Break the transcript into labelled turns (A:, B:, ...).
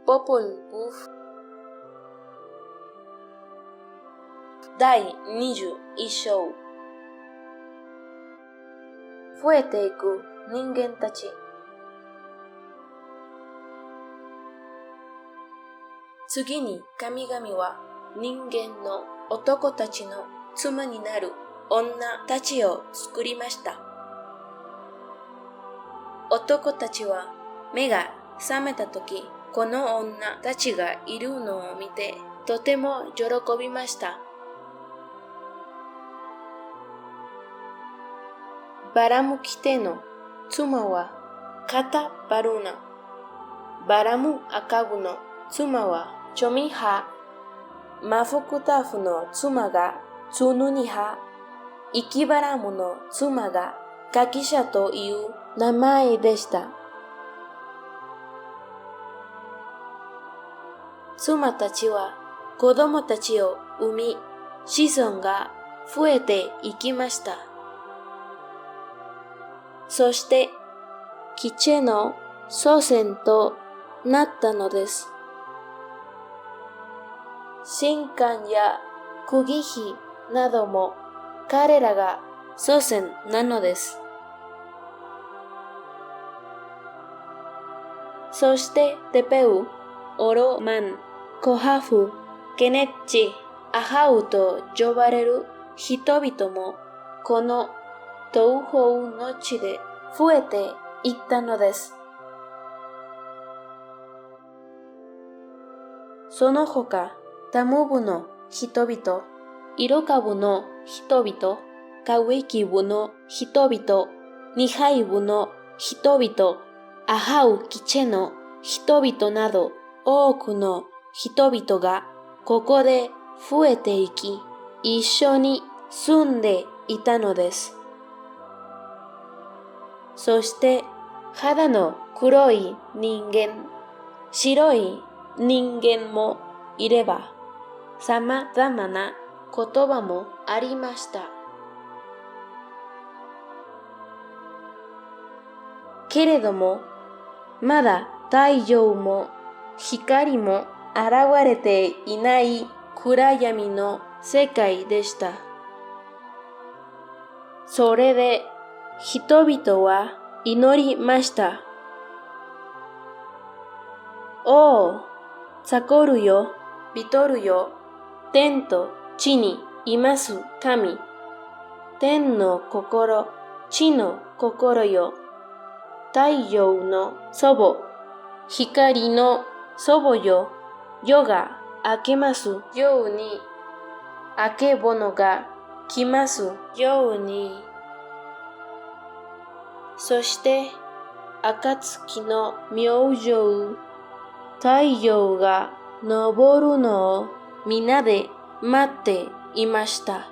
A: Popol Vuh第21章増えていく人間たち。次に神々は人間の男たちの妻になる女たちを作りました。男たちは目が覚めたとき、この女たちがいるのを見て、とても喜びました。バラムキテの妻はカタバルナ、バラムアカブの妻はチョミハ、マフクタフの妻がツヌニハ、イキバラムの妻がカキシャという名前でした。妻たちは子供たちを産み、子孫が増えていきました。そして、基地の祖先となったのです。神官や釘碑なども彼らが祖先なのです。そしてテペウ、オロマン、コハフ、ケネッチ、アハウと呼ばれる人々もこの東方の地で増えていったのです。その他、タムブの人々、イロカブの人々、カウイキブの人々、ニハイブの人々、アハウキチェの人々など多くの人々がここで増えていき、一緒に住んでいたのです。そして肌の黒い人間、白い人間もいれば、様々な言葉もありました。けれども、まだ太陽も光も現れていない暗闇の世界でした。それで人々は祈りました。おお、サコルよ、ビトルよ、天と地にいます神。天の心、地の心よ。太陽の祖母、光の祖母よ。夜が明けますように、明けぼのが来ますように。そして、暁の明星、太陽が昇るのを皆で待っていました。